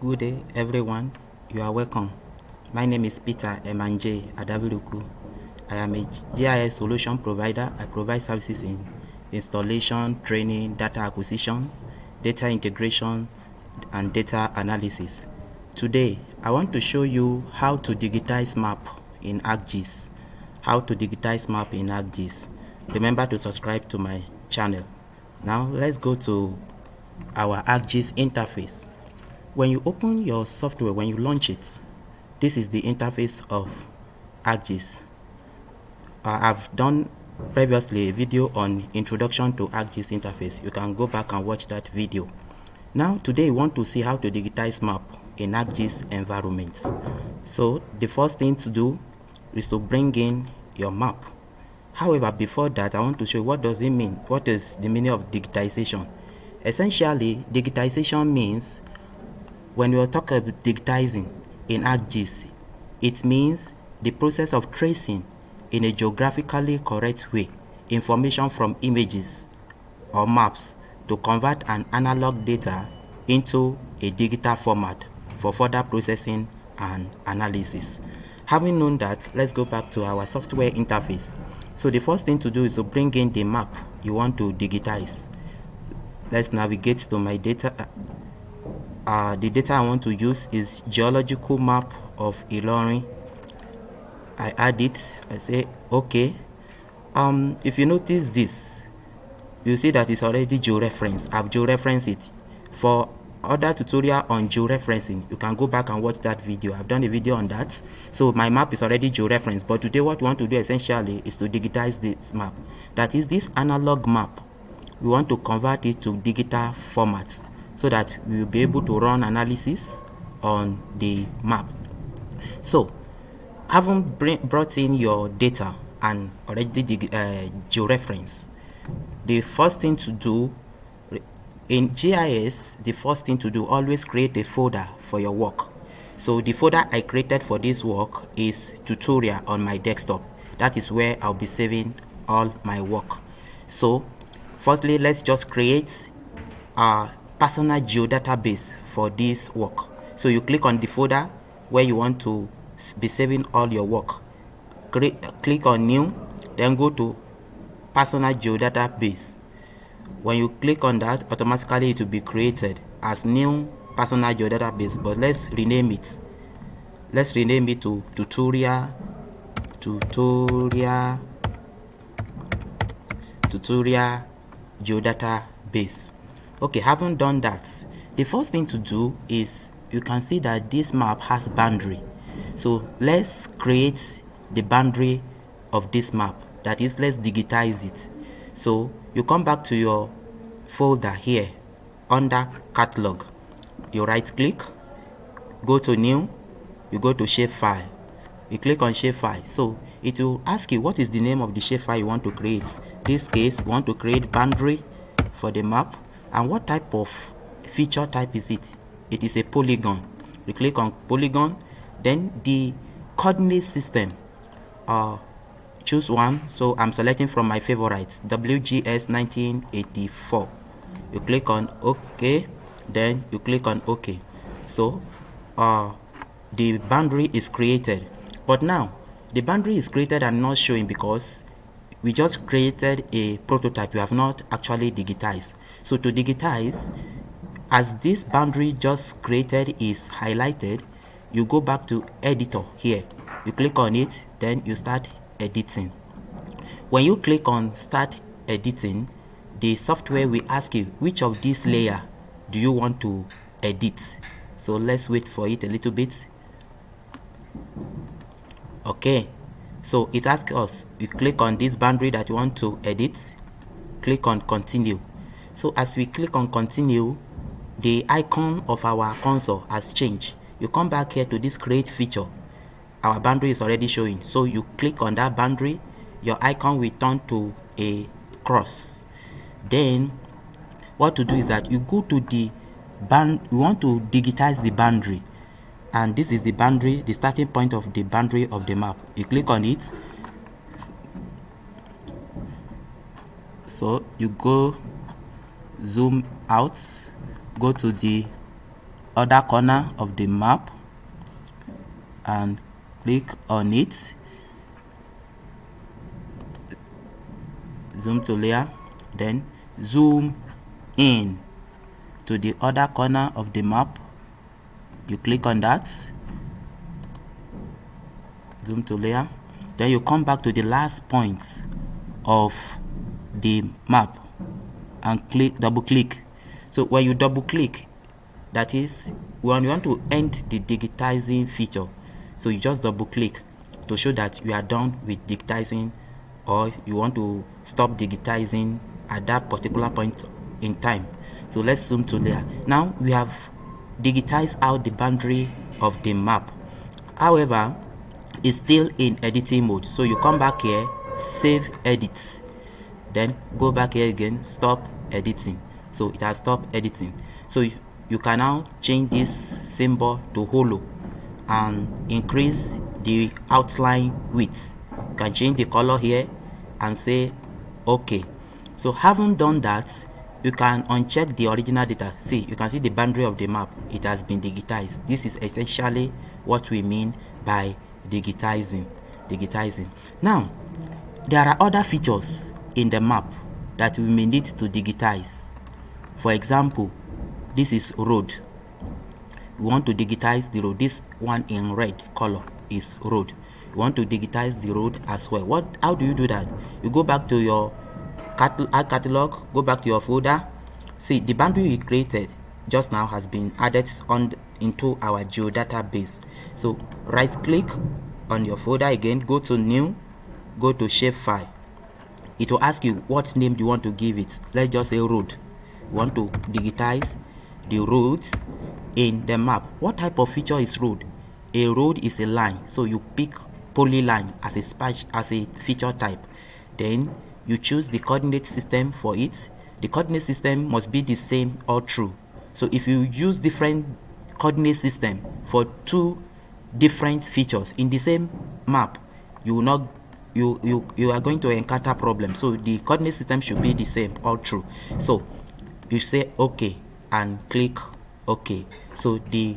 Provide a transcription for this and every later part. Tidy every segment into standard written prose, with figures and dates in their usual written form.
Good day, everyone. You are welcome. My name is Peter Emanje Adaviluku. I am a GIS solution provider. I provide services in installation, training, data acquisition, data integration, and data analysis. Today, I want to show you how to digitize map in ArcGIS. Remember to subscribe to my channel. Now, let's go to our ArcGIS interface. When you open your software, when you launch it, this is the interface of ArcGIS. I've done previously a video on introduction to ArcGIS interface. You can go back and watch that video. Now, today we want to see how to digitize map in ArcGIS environments. So the first thing to do is to bring in your map. However, before that, I want to show you what does it mean. What is the meaning of digitization? Essentially, digitization means when we talk about digitizing in ArcGIS, it means the process of tracing in a geographically correct way information from images or maps to convert an analog data into a digital format for further processing and analysis. Having known that, let's go back to our software interface. So the first thing to do is to bring in the map you want to digitize. Let's navigate to my data. The data I want to use is geological map of Ilorin. I add it. I say okay. If you notice this, you see that it's already georeferenced. I've georeferenced it. For other tutorial on georeferencing, you can go back and watch that video. I've done a video on that. So my map is already georeferenced, but today what we want to do essentially is to digitize this map. That is this analog map. We want to convert it to digital format so that we will be able to run analysis on the map. So, having brought in your data and already georeference, the first thing to do in GIS, always create a folder for your work. So the folder I created for this work is tutorial on my desktop. That is where I'll be saving all my work. So firstly, let's just create a personal geodatabase for this work. So you click on the folder where you want to be saving all your work. Click on new, then go to personal geodatabase. When you click on that, automatically it will be created as new personal geodatabase, but let's rename it. Let's rename it to tutorial geodatabase. Okay, having done that, the first thing to do is you can see that this map has boundary. So let's create the boundary of this map. That is, let's digitize it. So you come back to your folder here under catalog. You right click, go to new, you go to shapefile. You click on shapefile. So it will ask you what is the name of the shapefile you want to create. In this case, we want to create boundary for the map. And what type of feature type is it? It is a polygon. You click on polygon, then the coordinate system. Choose one. So I'm selecting from my favorites, WGS 1984. You click on OK, then you click on OK. So the boundary is created. But now the boundary is created and not showing because we just created a prototype. We have not actually digitized. So to digitize, as this boundary just created is highlighted, you go back to editor here. You click on it, then you start editing. When you click on start editing, the software will ask you which of these layer do you want to edit. So let's wait for it a little bit. Okay, so it asks us, you click on this boundary that you want to edit, click on continue. So as we click on continue, the icon of our console has changed. You come back here to this create feature. Our boundary is already showing. So you click on that boundary, your icon will turn to a cross. Then what to do is that you go to the you want to digitize the boundary. And this is the boundary, the starting point of the boundary of the map. You click on it. So you go zoom out, go to the other corner of the map and click on it, zoom to layer, then zoom in to the other corner of the map. You click on that, zoom to layer, then you come back to the last point of the map and double click. So when you double click, that is when you want to end the digitizing feature, so you just double click to show that you are done with digitizing, or you want to stop digitizing at that particular point in time. So let's zoom to layer. Now we have digitized out the boundary of the map. However, it's still in editing mode, so you come back here, save edits, then go back here again, stop editing. So it has stopped editing. So you can now change this symbol to hollow and increase the outline width. You can change the color here and say okay. So having done that, you can uncheck the original data. See, you can see the boundary of the map, it has been digitized. This is essentially what we mean by digitizing. Now there are other features in the map that we may need to digitize. For example, this is road. We want to digitize the road. This one in red color is road. You want to digitize the road as well. How do you do that? You go back to your catalog, go back to your folder. See, the boundary we created just now has been added into our geodatabase. So right click on your folder again, go to new, go to shapefile. It will ask you what name do you want to give it. Let's just say road. You want to digitize the roads in the map. What type of feature is road? A road is a line, so you pick polyline as a feature type. Then you choose the coordinate system for it. The coordinate system must be the same all through. So if you use different coordinate system for two different features in the same map, you will not you are going to encounter problems. So the coordinate system should be the same all through. So you say okay and click okay. So the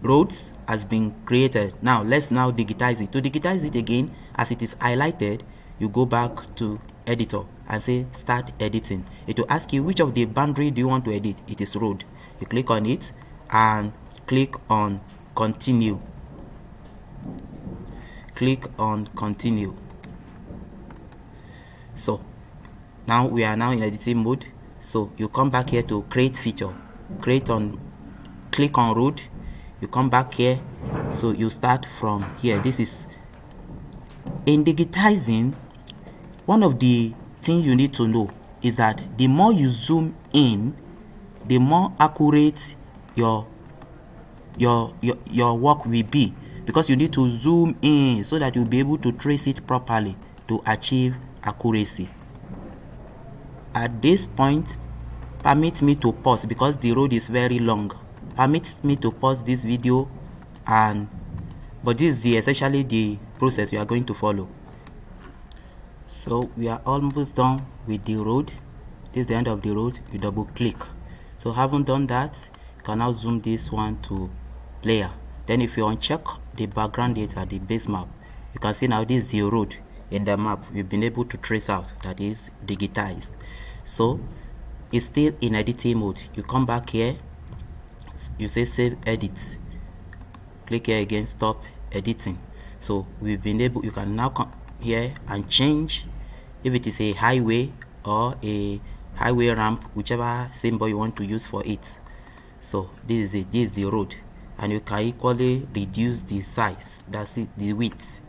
roads has been created. Now let's digitize it. To digitize it again, as it is highlighted, you go back to editor and say start editing. It will ask you which of the boundary do you want to edit. It is road. You click on it and click on continue. Click on continue. So now we are now in editing mode. So you come back here to create feature, click on road. You come back here, so you start from here. This is in digitizing. One of the things you need to know is that the more you zoom in, the more accurate your work will be, because you need to zoom in so that you'll be able to trace it properly to achieve accuracy. At this point, permit me to pause because the road is very long. Permit me to pause this video, but this is essentially the process we are going to follow. So we are almost done with the road. This is the end of the road. You double click. So having done that, you can now zoom this one to layer. Then if you uncheck the background data, the base map, you can see now this is the road in the map we've been able to trace out, that is digitized. So it's still in editing mode. You come back here, you say save edits, click here again, stop editing. So we've been able, you can now come here and change if it is a highway or a highway ramp, whichever symbol you want to use for it. So this is it, this is the road, and you can equally reduce the size, that's it, the width.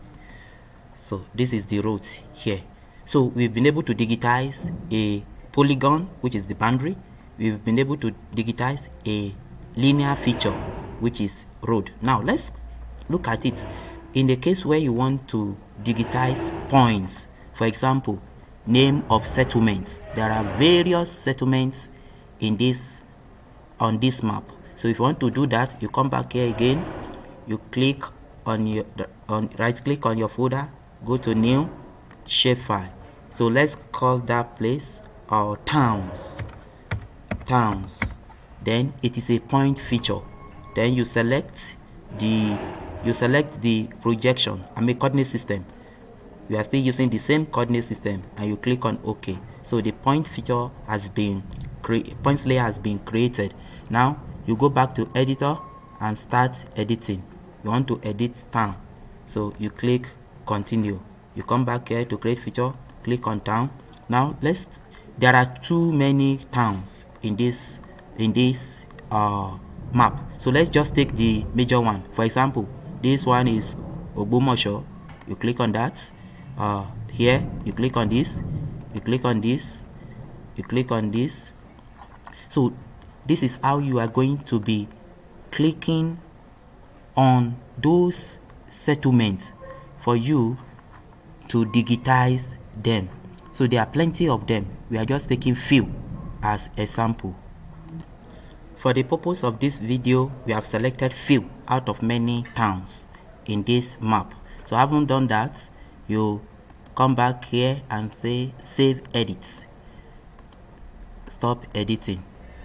So this is the road here. So we've been able to digitize a polygon, which is the boundary. We've been able to digitize a linear feature, which is road. Now let's look at it in the case where you want to digitize points. For example, name of settlements. There are various settlements on this map. So if you want to do that, you come back here again, you click on right click on your folder, go to new, shapefile. So let's call that place our towns. then it is a point feature. Then you select the projection, coordinate system. You are still using the same coordinate system, and you click on OK. So the point feature has been point layer has been created. Now you go back to editor and start editing. You want to edit town, so you click continue. You come back here to create feature, click on town. Now there are too many towns in this map, so let's just take the major one. For example, this one is Ogbomoso. You click on that. Here you click on this, you click on this, you click on this. So this is how you are going to be clicking on those settlements for you to digitize them. So there are plenty of them. We are just taking few as a sample. For the purpose of this video, we have selected few out of many towns in this map. So having done that, you come back here and say save edits. Stop editing.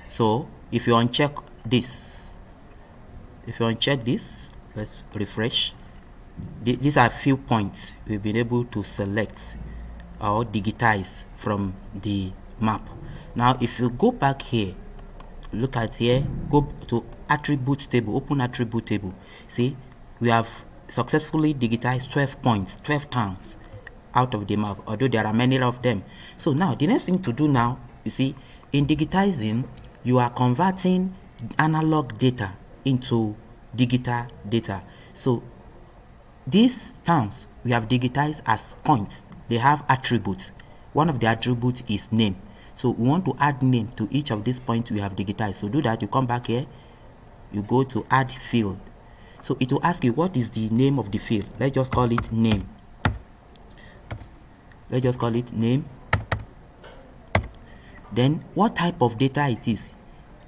So if you uncheck this, let's refresh. These are few points we've been able to select or digitize from the map. Now if you go back here, look at here, go to attribute table, open attribute table. See, we have successfully digitized 12 points, 12 towns out of the map, although there are many of them. So now the next thing to do now, you see, in digitizing, you are converting analog data into digital data. So these towns we have digitized as points. They have attributes. One of the attributes is name. So we want to add name to each of these points we have digitized. So do that, you come back here, you go to add field. So it will ask you what is the name of the field. Let's just call it name. Let's just call it name. Then what type of data it is?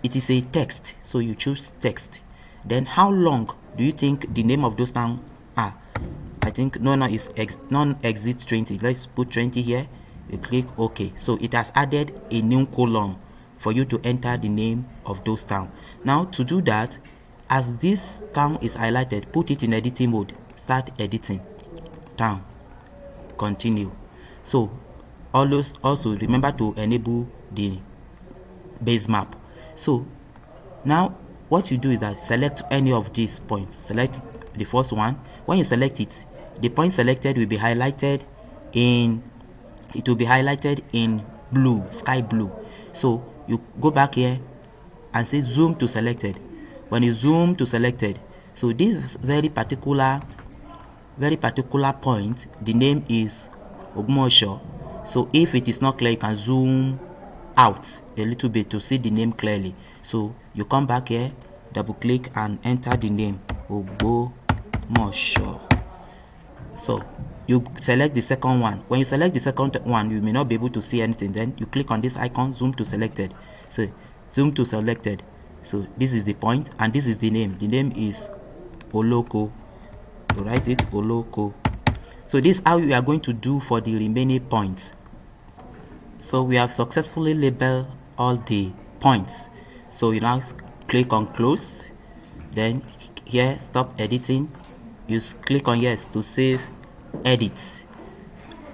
It is a text, so you choose text. Then how long do you think the name of those towns are? I think is non-exit 20. Let's put 20 here. You click OK. So it has added a new column for you to enter the name of those towns. Now to do that, as this town is highlighted, put it in editing mode. Start editing. Town. Continue. So also remember to enable the base map. So now what you do is that select any of these points. Select the first one. When you select it, the point selected will be highlighted in blue, sky blue. So you go back here and say zoom to selected. When you zoom to selected, so this very particular point, the name is Ogbomoso. So if it is not clear, you can zoom out a little bit to see the name clearly. So you come back here, double click and enter the name Ogbomoso. So you select the second one. When you select the second one, you may not be able to see anything. Then you click on this icon, zoom to selected. So zoom to selected. So this is the point and this is the name. The name is Oloko. You write it Oloko. So this is how we are going to do for the remaining points. So we have successfully labeled all the points. So you now click on close. Then here stop editing. You click on yes to save edits.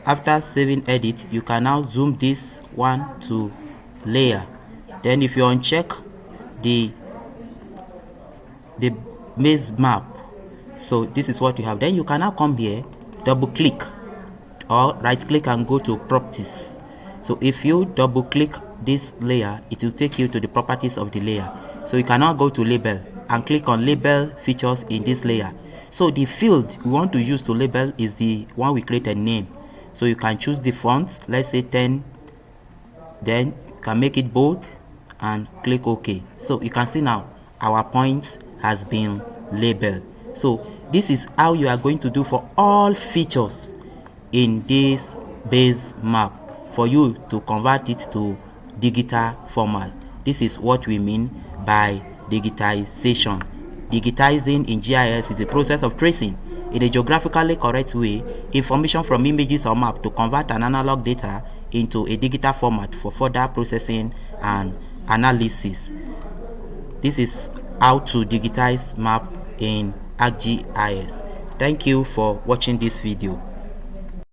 After saving edit, you can now zoom this one to layer. Then if you uncheck the base map, so this is what you have. Then you can now come here, double click or right click and go to properties. So if you double click this layer, it will take you to the properties of the layer. So you can now go to label and click on label features in this layer. So the field we want to use to label is the one we created, name. So you can choose the font, let's say 10, then you can make it bold and click OK. So you can see now our point has been labeled. So this is how you are going to do for all features in this base map for you to convert it to digital format. This is what we mean by digitization. Digitizing in GIS is the process of tracing in a geographically correct way information from images or map to convert an analog data into a digital format for further processing and analysis. This is how to digitize map in ArcGIS. Thank you for watching this video.